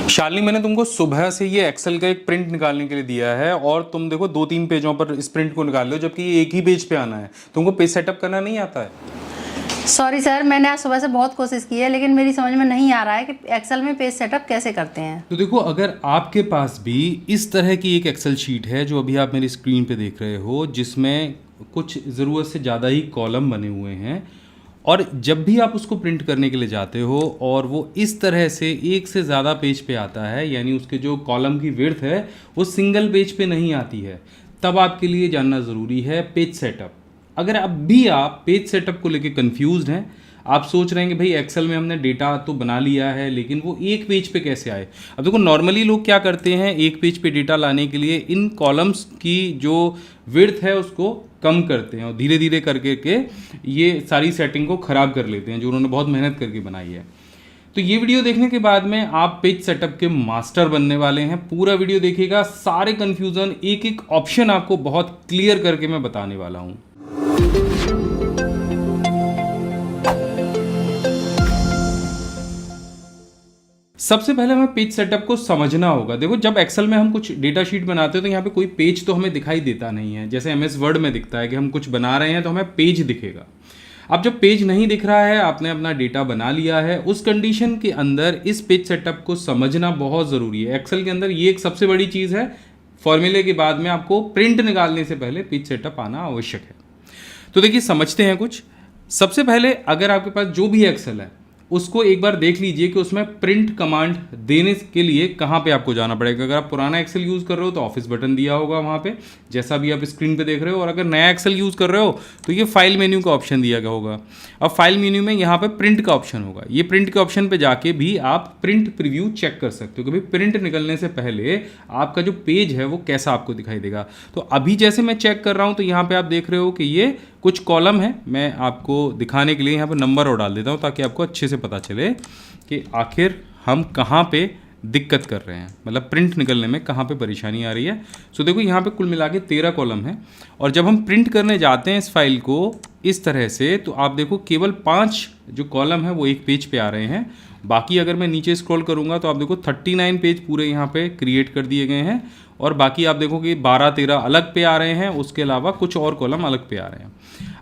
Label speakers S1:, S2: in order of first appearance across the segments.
S1: शालिनी, मैंने तुमको सुबह से ये एक्सेल का एक प्रिंट निकालने के लिए दिया है और तुम देखो 2-3 पेजों पर इस प्रिंट को निकाल लो, जबकि ये एक ही पेज पे आना है। तुमको पेज सेटअप करना नहीं आता है?
S2: सॉरी सर, मैंने आज सुबह से बहुत कोशिश की है, लेकिन मेरी समझ में नहीं आ रहा है कि एक्सेल में पेज सेटअप कैसे करते हैं।
S1: तो देखो, अगर आपके पास भी इस तरह की एक एक्सेल शीट है जो अभी आप मेरी स्क्रीन पे देख रहे हो, जिसमें कुछ ज़रूरत से ज़्यादा ही कॉलम बने हुए हैं, और जब भी आप उसको प्रिंट करने के लिए जाते हो और वो इस तरह से एक से ज़्यादा पेज पे आता है, यानी उसके जो कॉलम की विड्थ है वो सिंगल पेज पे नहीं आती है, तब आपके लिए जानना ज़रूरी है पेज सेटअप। अगर अब भी आप पेज सेटअप को लेके कंफ्यूज्ड हैं, आप सोच रहे हैं कि भाई एक्सेल में हमने डेटा तो बना लिया है लेकिन वो एक पेज पे कैसे आए। अब देखो, नॉर्मली लोग क्या करते हैं, एक पेज पे डेटा लाने के लिए इन कॉलम्स की जो विड्थ है उसको कम करते हैं और धीरे धीरे करके के ये सारी सेटिंग को ख़राब कर लेते हैं जो उन्होंने बहुत मेहनत करके बनाई है। तो ये वीडियो देखने के बाद में आप पेज सेटअप के मास्टर बनने वाले हैं। पूरा वीडियो देखिएगा, सारे कन्फ्यूज़न, एक एक ऑप्शन आपको बहुत क्लियर करके मैं बताने वाला हूँ। सबसे पहले हमें पेज सेटअप को समझना होगा। देखो, जब एक्सेल में हम कुछ डेटा शीट बनाते हैं तो यहाँ पे कोई पेज तो हमें दिखाई देता नहीं है, जैसे एमएस वर्ड में दिखता है कि हम कुछ बना रहे हैं तो हमें पेज दिखेगा। अब जब पेज नहीं दिख रहा है, आपने अपना डेटा बना लिया है, उस कंडीशन के अंदर इस पेज सेटअप को समझना बहुत ज़रूरी है। एक्सेल के अंदर ये एक सबसे बड़ी चीज़ है। फॉर्मूले के बाद में आपको प्रिंट निकालने से पहले पेज सेटअप आना आवश्यक है। तो देखिए, समझते हैं कुछ। सबसे पहले अगर आपके पास जो भी एक्सेल है उसको एक बार देख लीजिए कि उसमें प्रिंट कमांड देने के लिए कहाँ पे आपको जाना पड़ेगा। अगर आप पुराना एक्सेल यूज़ कर रहे हो तो ऑफिस बटन दिया होगा वहाँ पे, जैसा भी आप स्क्रीन पे देख रहे हो, और अगर नया एक्सेल यूज़ कर रहे हो तो ये फाइल मेन्यू का ऑप्शन दिया गया होगा। अब फाइल मेन्यू में यहाँ पे प्रिंट का ऑप्शन होगा। ये प्रिंट के ऑप्शन पे जाके भी आप प्रिंट प्रीव्यू चेक कर सकते हो कि भाई प्रिंट निकलने से पहले आपका जो पेज है वो कैसा आपको दिखाई देगा। तो अभी जैसे मैं चेक कर रहा हूँ तो यहाँ पे आप देख रहे हो कि ये कुछ कॉलम है। मैं आपको दिखाने के लिए यहाँ पे नंबर और डाल देता हूँ ताकि आपको अच्छे से पता चले कि आखिर हम कहाँ पे दिक्कत कर रहे हैं, मतलब प्रिंट निकलने में कहाँ पे परेशानी आ रही है। सो देखो, यहाँ पे कुल मिला के 13 कॉलम है, और जब हम प्रिंट करने जाते हैं इस फाइल को इस तरह से, तो आप देखो केवल 5 जो कॉलम है वो एक पेज पे आ रहे हैं। बाकी अगर मैं नीचे स्क्रॉल करूँगा तो आप देखो 39 पेज पूरे यहाँ पे क्रिएट कर दिए गए हैं, और बाकी आप देखो कि 12-13 अलग पे आ रहे हैं, उसके अलावा कुछ और कॉलम अलग पे आ रहे हैं।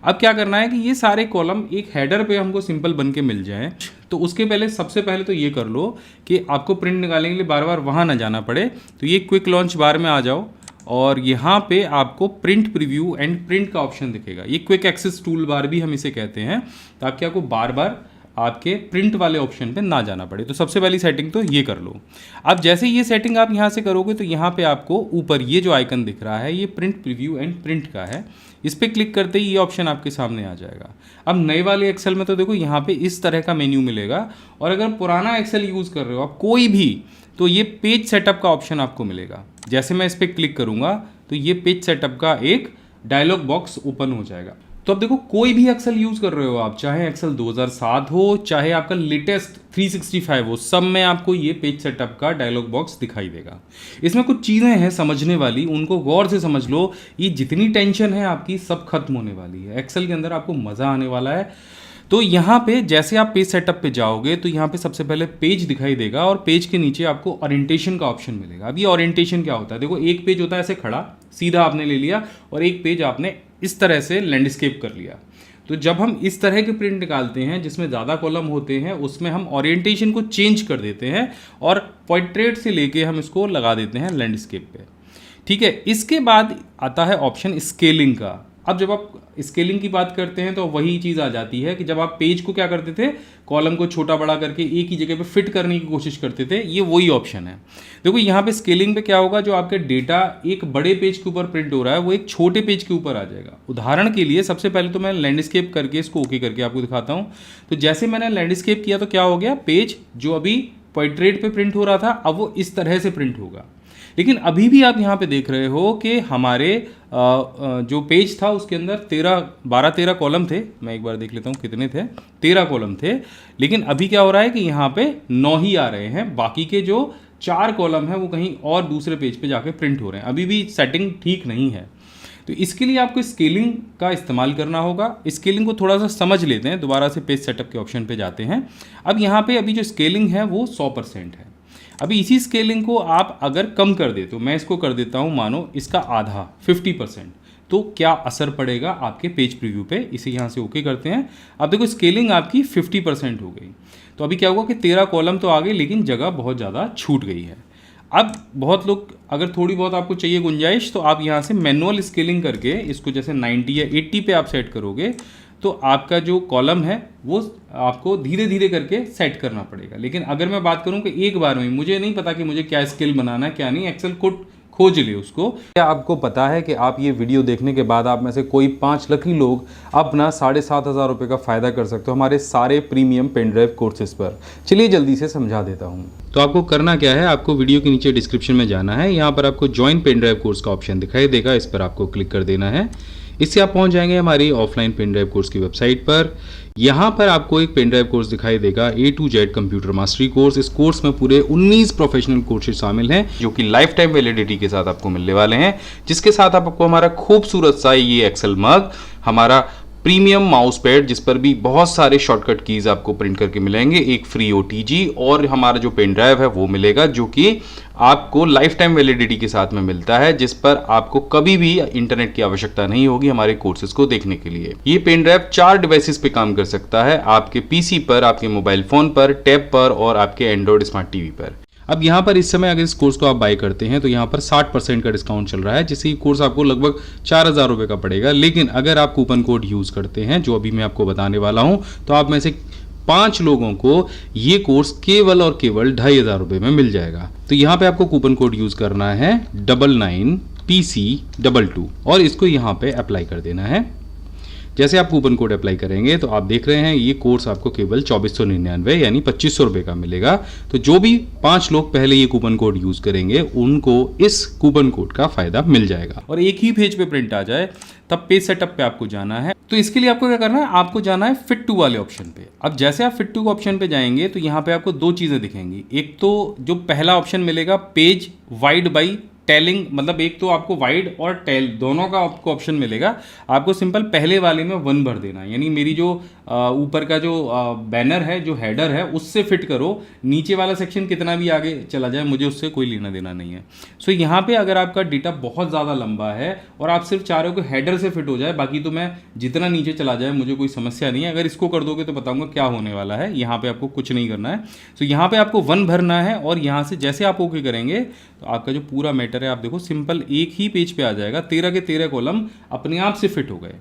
S1: अब क्या करना है कि ये सारे कॉलम एक हेडर पे हमको सिंपल बन के मिल जाएं, तो उसके पहले सबसे पहले तो ये कर लो कि आपको प्रिंट निकालने के लिए बार बार वहाँ ना जाना पड़े। तो ये क्विक लॉन्च बार में आ जाओ और यहाँ पे आपको प्रिंट प्रीव्यू एंड प्रिंट का ऑप्शन दिखेगा। ये क्विक एक्सेस टूल बार भी हम इसे कहते हैं, ताकि आपको बार बार आपके प्रिंट वाले ऑप्शन पे ना जाना पड़े। तो सबसे पहली सेटिंग तो ये कर लो। अब जैसे ये सेटिंग आप यहाँ से करोगे तो यहाँ पे आपको ऊपर ये जो आइकन दिख रहा है ये प्रिंट प्रीव्यू एंड प्रिंट का है। इस पर क्लिक करते ही ये ऑप्शन आपके सामने आ जाएगा। अब नए वाले एक्सेल में तो देखो यहाँ पे इस तरह का मेन्यू मिलेगा, और अगर पुराना एक्सेल यूज़ कर रहे हो आप कोई भी, तो ये पेज सेटअप का ऑप्शन आपको मिलेगा। जैसे मैं इस पर क्लिक करूँगा तो ये पेज सेटअप का एक डायलॉग बॉक्स ओपन हो जाएगा। तो अब देखो, कोई भी एक्सेल यूज़ कर रहे हो आप, चाहे एक्सेल 2007 हो, चाहे आपका लेटेस्ट 365 हो, सब में आपको ये पेज सेटअप का डायलॉग बॉक्स दिखाई देगा। इसमें कुछ चीज़ें हैं समझने वाली, उनको गौर से समझ लो। ये जितनी टेंशन है आपकी सब खत्म होने वाली है। एक्सेल के अंदर आपको मज़ा आने वाला है। तो यहाँ पे जैसे आप पेज सेटअप पे जाओगे तो यहाँ पे सबसे पहले पेज दिखाई देगा, और पेज के नीचे आपको ओरिएंटेशन का ऑप्शन मिलेगा। अब ये ओरिएंटेशन क्या होता है? देखो, एक पेज होता है ऐसे खड़ा सीधा आपने ले लिया, और एक पेज आपने इस तरह से लैंडस्केप कर लिया। तो जब हम इस तरह के प्रिंट निकालते हैं जिसमें ज़्यादा कॉलम होते हैं, उसमें हम ओरिएंटेशन को चेंज कर देते हैं और पोर्ट्रेट से लेके हम इसको लगा देते हैं लैंडस्केप पे। ठीक है, इसके बाद आता है ऑप्शन स्केलिंग का। अब जब आप स्केलिंग की बात करते हैं तो वही चीज़ आ जाती है कि जब आप पेज को क्या करते थे, कॉलम को छोटा बड़ा करके एक ही जगह पे फिट करने की कोशिश करते थे, ये वही ऑप्शन है। देखो, यहाँ पे स्केलिंग पे क्या होगा, जो आपके डेटा एक बड़े पेज के ऊपर प्रिंट हो रहा है वो एक छोटे पेज के ऊपर आ जाएगा। उदाहरण के लिए सबसे पहले तो मैं लैंडस्केप करके इसको ओके करके आपको दिखाता हूँ। तो जैसे मैंने लैंडस्केप किया तो क्या हो गया, पेज जो अभी पोर्ट्रेट पे प्रिंट हो रहा था अब वो इस तरह से प्रिंट होगा। लेकिन अभी भी आप यहाँ पे देख रहे हो कि हमारे जो पेज था उसके अंदर 12-13 कॉलम थे। मैं एक बार देख लेता हूँ कितने थे, 13 कॉलम थे। लेकिन अभी क्या हो रहा है कि यहाँ पे 9 ही आ रहे हैं, बाकी के जो 4 कॉलम हैं वो कहीं और दूसरे पेज पे जाके प्रिंट हो रहे हैं। अभी भी सेटिंग ठीक नहीं है। तो इसके लिए आपको स्केलिंग का इस्तेमाल करना होगा। स्केलिंग को थोड़ा सा समझ लेते हैं, दोबारा से पेज सेटअप के ऑप्शन पे जाते हैं। अब यहाँ पे अभी जो स्केलिंग है वो 100% है। अभी इसी स्केलिंग को आप अगर कम कर दे, तो मैं इसको कर देता हूँ मानो इसका आधा 50%, तो क्या असर पड़ेगा आपके पेज प्रीव्यू पे। इसे यहाँ से ओके करते हैं। अब देखो स्केलिंग आपकी 50% हो गई। तो अभी क्या होगा कि 13 कॉलम तो आ गई, लेकिन जगह बहुत ज़्यादा छूट गई है। अब बहुत लोग अगर थोड़ी बहुत आपको चाहिए गुंजाइश, तो आप यहाँ से मैनुअल स्केलिंग करके इसको जैसे 90 या 80 पे आप सेट करोगे, तो आपका जो कॉलम है वो आपको धीरे धीरे करके सेट करना पड़ेगा। लेकिन अगर मैं बात करूं कि एक बार में मुझे नहीं पता कि मुझे क्या स्केल बनाना है क्या नहीं, एक्सेल खुद खोज ले उसको। क्या आपको पता है कि आप ये वीडियो देखने के बाद आप में से कोई 5 लकी लोग अपना 7,500 रुपये का फ़ायदा कर सकते हो हमारे सारे प्रीमियम पेन ड्राइव कोर्सेज पर। चलिए जल्दी से समझा देता हूँ। तो आपको करना क्या है, आपको वीडियो के नीचे डिस्क्रिप्शन में जाना है, यहाँ पर आपको ज्वाइन पेन ड्राइव कोर्स का ऑप्शन दिखाई देगा, इस पर आपको क्लिक कर देना है। इससे आप पहुंच जाएंगे हमारी ऑफलाइन पेन ड्राइव कोर्स की वेबसाइट पर। यहाँ पर आपको एक पेन ड्राइव कोर्स दिखाई देगा A to Z computer mastery course. इस कोर्स में पूरे 19 प्रोफेशनल कोर्सेज शामिल हैं जो कि लाइफ टाइम वैलिडिटी के साथ आपको मिलने वाले हैं, जिसके साथ आपको हमारा खूबसूरत सा ये एक्सेल मग, हमारा प्रीमियम माउस पैड जिस पर भी बहुत सारे शॉर्टकट कीज आपको प्रिंट करके मिलेंगे, एक फ्री OTG और हमारा जो पेन ड्राइव है वो मिलेगा, जो कि आपको लाइफ टाइम वैलिडिटी के साथ में मिलता है, जिस पर आपको कभी भी इंटरनेट की आवश्यकता नहीं होगी हमारे कोर्सेज को देखने के लिए। ये पेन ड्राइव 4 डिवाइसेस पे काम कर सकता है, आपके PC पर, आपके मोबाइल फोन पर, टैब पर और आपके एंड्रॉइड स्मार्ट टीवी पर। अब यहाँ पर इस समय अगर इस कोर्स को आप बाय करते हैं तो यहाँ पर 60% का डिस्काउंट चल रहा है, जिससे ये कोर्स आपको लगभग 4,000 रुपये का पड़ेगा। लेकिन अगर आप कूपन कोड यूज़ करते हैं, जो अभी मैं आपको बताने वाला हूँ, तो आप में से 5 लोगों को ये कोर्स केवल और केवल 2,500 रुपये में मिल जाएगा। तो यहाँ पे आपको कूपन कोड यूज़ करना है 99PC22 और इसको यहाँ पे अप्लाई कर देना है। जैसे आप कूपन कोड अप्लाई करेंगे तो आप देख रहे हैं ये कोर्स आपको केवल 2499 यानी 2500 रुपये का मिलेगा। तो जो भी 5 लोग पहले ये कूपन कोड यूज़ करेंगे उनको इस कूपन कोड का फ़ायदा मिल जाएगा और एक ही पेज पे प्रिंट आ जाए। तब पेज सेटअप पे आपको जाना है। तो इसके लिए आपको क्या करना है, आपको जाना है फिट टू वाले ऑप्शन पे। अब जैसे आप फिट टू ऑप्शन पे जाएंगे तो यहाँ पे आपको 2 चीज़ें दिखेंगी। एक तो जो पहला ऑप्शन मिलेगा पेज वाइड बाई टेलिंग, मतलब एक तो आपको वाइड और टेल दोनों का आपको ऑप्शन मिलेगा। आपको सिंपल पहले वाले में 1 भर देना है, यानी मेरी जो ऊपर का जो बैनर है, जो हेडर है, उससे फिट करो। नीचे वाला सेक्शन कितना भी आगे चला जाए मुझे उससे कोई लेना देना नहीं है। सो यहाँ पे अगर आपका डेटा बहुत ज़्यादा लंबा है और आप सिर्फ चाह रहे हो कि हेडर से फिट हो जाए, बाकी तो मैं जितना नीचे चला जाए मुझे कोई समस्या नहीं है, अगर इसको कर दोगे तो बताऊँगा क्या होने वाला है। यहाँ पर आपको कुछ नहीं करना है। सो यहाँ पर आपको 1 भरना है और यहाँ से जैसे आप ओके करेंगे तो आपका जो पूरा मैटर है, आप देखो सिंपल एक ही पेज पे आ जाएगा। 13 के 13 कॉलम अपने आप से फिट हो गए।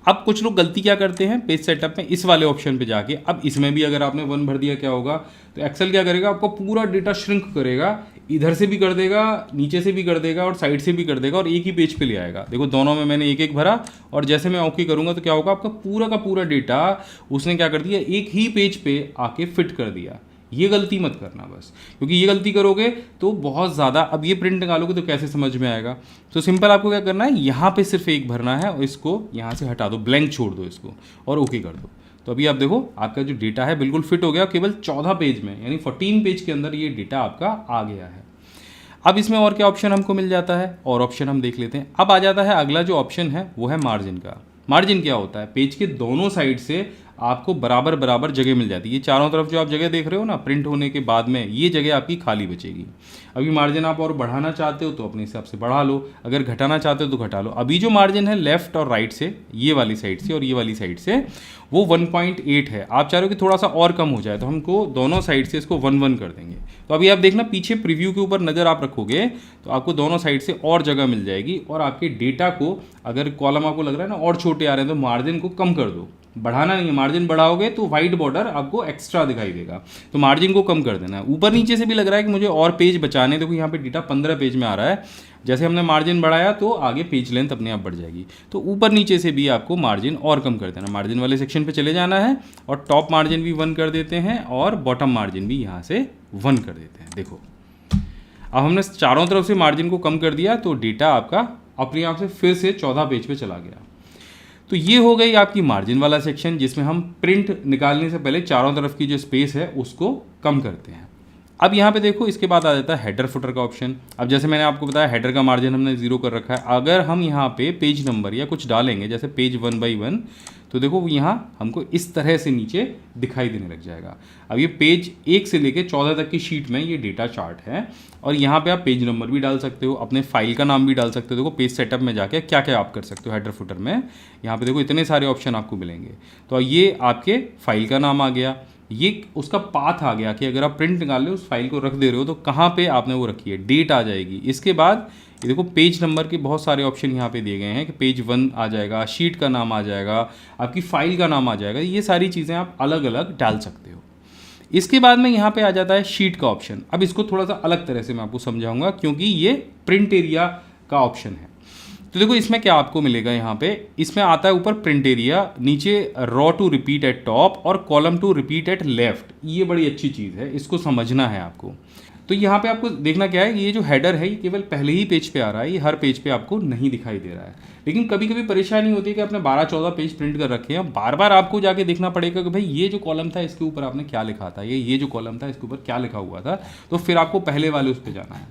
S1: अब कुछ लोग गलती क्या करते हैं पेज सेटअप में, इस वाले ऑप्शन पे जाके, अब इसमें भी अगर आपने 1 भर दिया क्या होगा, तो एक्सेल क्या करेगा, आपको पूरा डेटा श्रिंक करेगा, इधर से भी कर देगा, नीचे से भी कर देगा और साइड से भी कर देगा और एक ही पेज पे ले आएगा। देखो दोनों में मैंने एक एक भरा और जैसे मैं ओके करूंगा तो क्या होगा, आपका पूरा का पूरा डेटा उसने क्या कर दिया, एक ही पेज पे आके फिट कर दिया। ये गलती मत करना बस, क्योंकि ये गलती करोगे तो बहुत ज़्यादा, अब ये प्रिंट निकालोगे तो कैसे समझ में आएगा। तो सिंपल आपको क्या करना है, यहाँ पे सिर्फ एक भरना है और इसको यहाँ से हटा दो, ब्लैंक छोड़ दो इसको और ओके कर दो। तो अभी आप देखो आपका जो डेटा है बिल्कुल फिट हो गया, केवल 14 पेज में, यानी 14 पेज के अंदर ये डेटा आपका आ गया है। अब इसमें और क्या ऑप्शन हमको मिल जाता है, और ऑप्शन हम देख लेते हैं। अब आ जाता है अगला जो ऑप्शन है वो है मार्जिन का। मार्जिन क्या होता है, पेज के दोनों साइड से आपको बराबर बराबर जगह मिल जाती है। ये चारों तरफ जो आप जगह देख रहे हो ना प्रिंट होने के बाद में, ये जगह आपकी खाली बचेगी। अभी मार्जिन आप और बढ़ाना चाहते हो तो अपने हिसाब से बढ़ा लो, अगर घटाना चाहते हो तो घटा लो। अभी जो मार्जिन है लेफ्ट और राइट से, ये वाली साइड से और ये वाली साइड से, वो 1.8 है। आप चाह रहे हो कि थोड़ा सा और कम हो जाए तो हमको दोनों साइड से इसको 1 कर देंगे। तो अभी आप देखना पीछे प्रीव्यू के ऊपर नज़र आप रखोगे तो आपको दोनों साइड से और जगह मिल जाएगी। और आपके डेटा को अगर कॉलम आपको लग रहा है ना और छोटे आ रहे हैं तो मार्जिन को कम कर दो, बढ़ाना नहीं है। मार्जिन बढ़ाओगे तो वाइट बॉर्डर आपको एक्स्ट्रा दिखाई देगा, तो मार्जिन को कम कर देना है। ऊपर नीचे से भी लग रहा है कि मुझे और पेज बचाने, देखो यहाँ पे डेटा 15 पेज में आ रहा है। जैसे हमने मार्जिन बढ़ाया तो आगे पेज लेंथ अपने आप बढ़ जाएगी। तो ऊपर नीचे से भी आपको मार्जिन और कम कर देना, मार्जिन वाले सेक्शन पे चले जाना है और टॉप मार्जिन भी 1 कर देते हैं और बॉटम मार्जिन भी यहाँ से 1 कर देते हैं। देखो अब हमने चारों तरफ से मार्जिन को कम कर दिया तो डेटा आपका अपने आप से फिर से 14 पेज पे चला गया। तो ये हो गई आपकी मार्जिन वाला सेक्शन, जिसमें हम प्रिंट निकालने से पहले चारों तरफ की जो स्पेस है उसको कम करते हैं। अब यहाँ पे देखो इसके बाद आ जाता है हेडर फुटर का ऑप्शन। अब जैसे मैंने आपको बताया हेडर का मार्जिन हमने 0 कर रखा है। अगर हम यहाँ पे पेज नंबर या कुछ डालेंगे जैसे पेज 1 by 1, तो देखो यहाँ हमको इस तरह से नीचे दिखाई देने लग जाएगा। अब ये पेज 1 से लेके 14 तक की शीट में ये डेटा चार्ट है और यहाँ पे आप पेज नंबर भी डाल सकते हो, अपने फाइल का नाम भी डाल सकते हो। देखो पेज सेटअप में जाके क्या क्या आप कर सकते हो हेडर फुटर में, यहाँ पे देखो इतने सारे ऑप्शन आपको मिलेंगे। तो ये आपके फाइल का नाम आ गया, ये उसका पाथ आ गया कि अगर आप प्रिंट निकाल रहे हो उस फाइल को रख दे रहे हो तो कहाँ पे आपने वो रखी है, डेट आ जाएगी। इसके बाद ये देखो पेज नंबर के बहुत सारे ऑप्शन यहाँ पे दिए गए हैं कि पेज 1 आ जाएगा, शीट का नाम आ जाएगा, आपकी फाइल का नाम आ जाएगा। ये सारी चीज़ें आप अलग अलग डाल सकते हो। इसके बाद में यहाँ पे आ जाता है शीट का ऑप्शन। अब इसको थोड़ा सा अलग तरह से मैं आपको समझाऊंगा क्योंकि ये प्रिंट एरिया का ऑप्शन है। तो देखो इसमें क्या आपको मिलेगा, यहाँ पे इसमें आता है ऊपर प्रिंट एरिया, नीचे row to repeat at top और column to repeat at left. ये बड़ी अच्छी चीज़ है, इसको समझना है आपको। तो यहाँ पे आपको देखना क्या है, ये जो हेडर है ये केवल पहले ही पेज पे आ रहा है, ये हर पेज पे आपको नहीं दिखाई दे रहा है। लेकिन कभी कभी परेशानी होती है कि आपने 12-14 पेज प्रिंट कर रखे हैं, बार बार आपको जाके देखना पड़ेगा कि भाई ये जो कॉलम था इसके ऊपर आपने क्या लिखा था, ये जो कॉलम था इसके ऊपर क्या लिखा हुआ था, तो फिर आपको पहले वाले उस पर जाना है।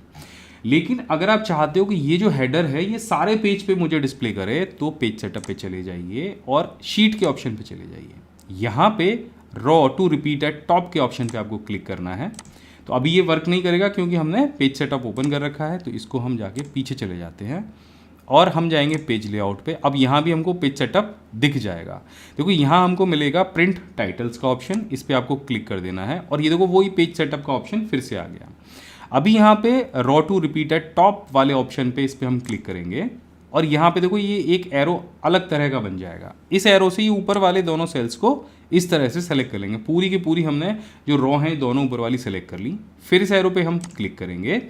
S1: लेकिन अगर आप चाहते हो कि ये जो हेडर है ये सारे पेज पे मुझे डिस्प्ले करे, तो पेज सेटअप पे चले जाइए और शीट के ऑप्शन पे चले जाइए। यहाँ पे row to repeat at top के ऑप्शन पे आपको क्लिक करना है। तो अभी ये वर्क नहीं करेगा क्योंकि हमने पेज सेटअप ओपन कर रखा है, तो इसको हम जाके पीछे चले जाते हैं और हम जाएंगे पेज लेआउट पे। अब यहाँ भी हमको पेज सेटअप दिख जाएगा। देखो यहाँ हमको मिलेगा प्रिंट टाइटल्स का ऑप्शन, इस पर आपको क्लिक कर देना है और ये देखो वही पेज सेटअप का ऑप्शन फिर से आ गया। अभी यहाँ पे row to repeat at top वाले ऑप्शन पे इस पर हम क्लिक करेंगे और यहाँ पे देखो ये एक एरो अलग तरह का बन जाएगा। इस एरो से ये ऊपर वाले दोनों सेल्स को इस तरह से सेलेक्ट कर लेंगे। पूरी की पूरी हमने जो रॉ है दोनों ऊपर वाली सेलेक्ट कर ली। फिर इस एरो पे हम क्लिक करेंगे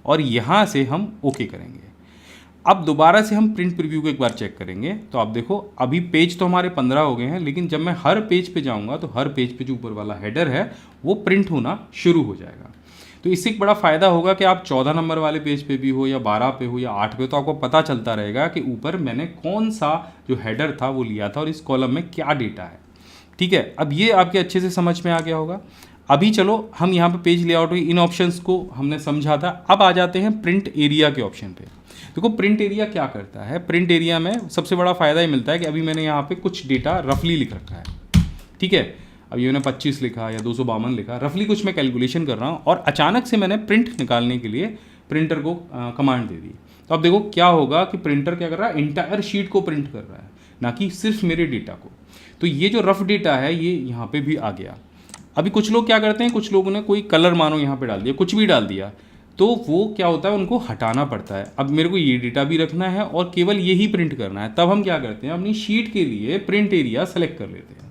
S1: और यहाँ से हम ओके करेंगे। अब दोबारा से हम प्रिंट प्रीव्यू को एक बार चेक करेंगे तो आप देखो अभी पेज तो हमारे 15 हो गए हैं, लेकिन जब मैं हर पेज पे जाऊँगा तो हर पेज पे जो ऊपर वाला हेडर है वो प्रिंट होना शुरू हो जाएगा। तो इससे एक बड़ा फ़ायदा होगा कि आप 14 नंबर वाले पेज पे भी हो या 12 पे हो या 8 पे, तो आपको पता चलता रहेगा कि ऊपर मैंने कौन सा जो हेडर था वो लिया था और इस कॉलम में क्या डेटा है। ठीक है, अब ये आपके अच्छे से समझ में आ गया होगा। अभी चलो हम यहाँ पे पेज लेआउट हुई, इन ऑप्शंस को हमने समझा था। अब आ जाते हैं प्रिंट एरिया के ऑप्शन पे। देखो प्रिंट एरिया क्या करता है, प्रिंट एरिया में सबसे बड़ा फ़ायदा ये मिलता है कि अभी मैंने यहाँ पे कुछ डेटा रफली लिख रखा है। ठीक है, अब ये मैंने 25 लिखा या 252 लिखा, रफली कुछ मैं कैलकुलेशन कर रहा हूँ और अचानक से मैंने प्रिंट निकालने के लिए प्रिंटर को कमांड दे दी। तो अब देखो क्या होगा कि प्रिंटर क्या कर रहा है, इंटायर शीट को प्रिंट कर रहा है, ना कि सिर्फ मेरे डेटा को। तो ये जो रफ डेटा है ये यहाँ पे भी आ गया। अभी कुछ लोग क्या करते हैं, कुछ लोगों ने कोई कलर मानो यहाँ पे डाल दिया, कुछ भी डाल दिया, तो वो क्या होता है उनको हटाना पड़ता है। अब मेरे को ये डेटा भी रखना है और केवल यही प्रिंट करना है, तब हम क्या करते हैं अपनी शीट के लिए प्रिंट एरिया सेलेक्ट कर लेते हैं।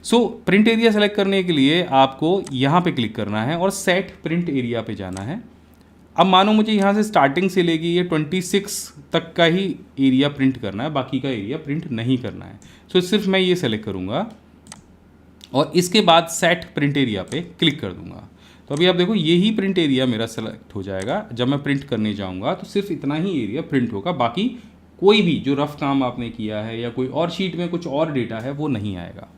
S1: सो प्रिंट एरिया सेलेक्ट करने के लिए आपको यहाँ पे क्लिक करना है और सेट प्रिंट एरिया पे जाना है। अब मानो मुझे यहाँ से स्टार्टिंग से लेके ये 26 तक का ही एरिया प्रिंट करना है, बाकी का एरिया प्रिंट नहीं करना है। सो सिर्फ मैं ये सेलेक्ट करूँगा और इसके बाद सेट प्रिंट एरिया पे क्लिक कर दूंगा। तो अभी आप देखो यही प्रिंट एरिया मेरा सेलेक्ट हो जाएगा। जब मैं प्रिंट करने जाऊँगा तो सिर्फ इतना ही एरिया प्रिंट होगा, बाकी कोई भी जो रफ काम आपने किया है या कोई और शीट में कुछ और डेटा है वो नहीं आएगा।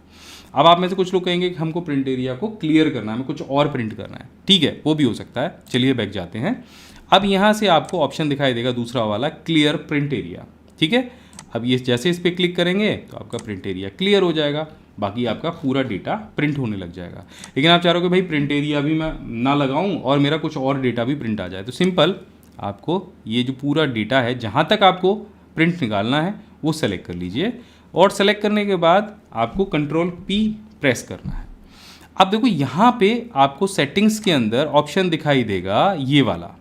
S1: अब आप में से कुछ लोग कहेंगे कि हमको प्रिंट एरिया को क्लियर करना है, हमें कुछ और प्रिंट करना है। ठीक है, वो भी हो सकता है। चलिए बैक जाते हैं। अब यहाँ से आपको ऑप्शन दिखाई देगा दूसरा वाला, क्लियर प्रिंट एरिया। ठीक है, अब ये जैसे इस पर क्लिक करेंगे तो आपका प्रिंट एरिया क्लियर हो जाएगा, बाकी आपका पूरा डेटा प्रिंट होने लग जाएगा। लेकिन आप चाह रहे हो कि भाई प्रिंट एरिया भी मैं ना लगाऊं और मेरा कुछ और डेटा भी प्रिंट आ जाए, तो सिंपल आपको ये जो पूरा डेटा है जहाँ तक आपको प्रिंट निकालना है वो सेलेक्ट कर लीजिए और सेलेक्ट करने के बाद आपको कंट्रोल P प्रेस करना है। अब देखो यहाँ पे आपको सेटिंग्स के अंदर ऑप्शन दिखाई देगा ये वाला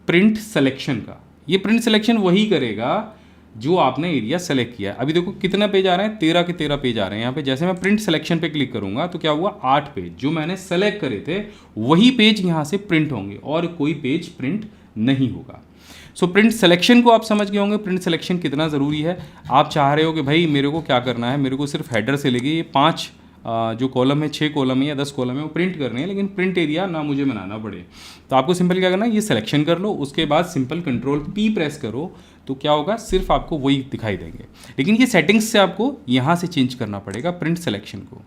S1: प्रिंट सिलेक्शन का। ये प्रिंट सिलेक्शन वही करेगा जो आपने एरिया सेलेक्ट किया है। अभी देखो कितना पेज आ रहे हैं, 13 के 13 पेज आ रहे हैं यहाँ पे। जैसे मैं प्रिंट सिलेक्शन पे क्लिक करूंगा तो क्या हुआ, 8 पेज जो मैंने सेलेक्ट करे थे वही पेज यहाँ से प्रिंट होंगे और कोई पेज प्रिंट नहीं होगा। सो प्रिंट सिलेक्शन को आप समझ गए होंगे, प्रिंट सिलेक्शन कितना ज़रूरी है। आप चाह रहे हो कि भाई मेरे को क्या करना है, मेरे को सिर्फ हेडर से लेके ये 5 जो कॉलम है, 6 कॉलम है या 10 कॉलम है वो प्रिंट करने हैं, लेकिन प्रिंट एरिया ना मुझे बनाना पड़े। तो आपको सिंपल क्या करना है, ये सिलेक्शन कर लो, उसके बाद सिंपल कंट्रोल P प्रेस करो तो क्या होगा, सिर्फ आपको वही दिखाई देंगे। लेकिन ये सेटिंग्स से आपको यहाँ से चेंज करना पड़ेगा प्रिंट सिलेक्शन को।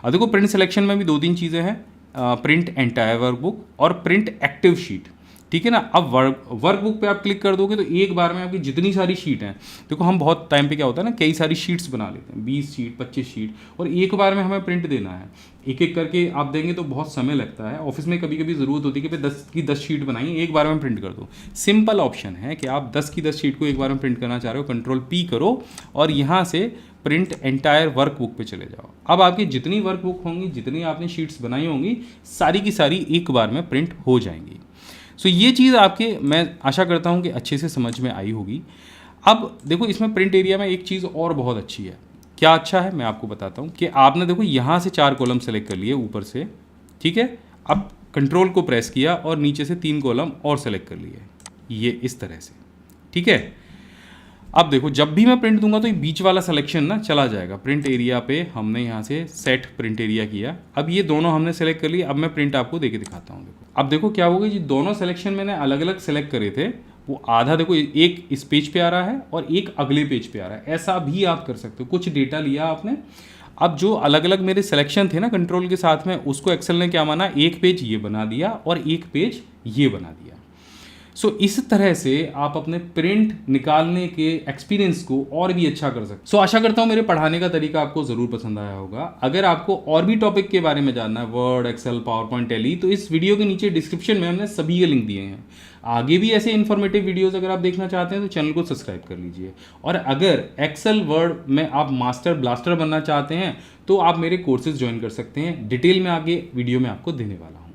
S1: अब देखो प्रिंट सिलेक्शन में भी 2-3 चीज़ें हैं। प्रिंट एंटायर वर्कबुक और प्रिंट एक्टिव शीट, ठीक है ना। अब वर्कबुक पे आप क्लिक कर दोगे तो एक बार में आपकी जितनी सारी शीट हैं, देखो हम बहुत टाइम पे क्या होता है ना, कई सारी शीट्स बना लेते हैं, 20 शीट 25 शीट, और एक बार में हमें प्रिंट देना है। एक एक करके आप देंगे तो बहुत समय लगता है। ऑफिस में कभी कभी ज़रूरत होती है कि भाई 10 की 10 शीट बनाई, एक बार में प्रिंट कर दो। सिंपल ऑप्शन है कि आप 10 की 10 शीट को एक बार में प्रिंट करना चाह रहे हो, Ctrl+P करो और यहाँ से प्रिंट एंटायर वर्कबुक पे चले जाओ। अब आपकी जितनी वर्कबुक होंगी, जितनी आपने शीट्स बनाई होंगी, सारी की सारी एक बार में प्रिंट हो जाएंगी। सो ये चीज़ आपके, मैं आशा करता हूँ कि अच्छे से समझ में आई होगी। अब देखो इसमें प्रिंट एरिया में एक चीज़ और बहुत अच्छी है। क्या अच्छा है मैं आपको बताता हूँ कि आपने देखो यहाँ से 4 कॉलम सेलेक्ट कर लिए ऊपर से, ठीक है। अब कंट्रोल को प्रेस किया और नीचे से 3 कॉलम और सेलेक्ट कर लिए, ये इस तरह से, ठीक है। अब देखो जब भी मैं प्रिंट दूंगा तो ये बीच वाला सिलेक्शन ना चला जाएगा। प्रिंट एरिया पे हमने यहाँ से सेट प्रिंट एरिया किया, अब ये दोनों हमने सेलेक्ट कर लिए। अब मैं प्रिंट आपको देके दिखाता हूँ। देखो अब देखो क्या होगा, ये दोनों सिलेक्शन मैंने अलग अलग सेलेक्ट करे थे, वो आधा देखो एक इस पेज पे आ रहा है और एक अगले पेज पे आ रहा है। ऐसा भी आप कर सकते हो। कुछ डेटा लिया आपने, अब जो अलग अलग मेरे सिलेक्शन थे ना कंट्रोल के साथ में, उसको एक्सेल ने क्या माना, एक पेज ये बना दिया और एक पेज ये बना दिया। सो इस तरह से आप अपने प्रिंट निकालने के एक्सपीरियंस को और भी अच्छा कर सकते। सो आशा करता हूँ मेरे पढ़ाने का तरीका आपको ज़रूर पसंद आया होगा। अगर आपको और भी टॉपिक के बारे में जानना है, Word, Excel, PowerPoint, Tally, तो इस वीडियो के नीचे डिस्क्रिप्शन में हमने सभी के लिंक दिए हैं। आगे भी ऐसे इन्फॉर्मेटिव वीडियोस अगर आप देखना चाहते हैं तो चैनल को सब्सक्राइब कर लीजिए। और अगर एक्सेल वर्ड में आप मास्टर ब्लास्टर बनना चाहते हैं तो आप मेरे कोर्सेज ज्वाइन कर सकते हैं। डिटेल में आगे वीडियो में आपको देने वाला हूँ।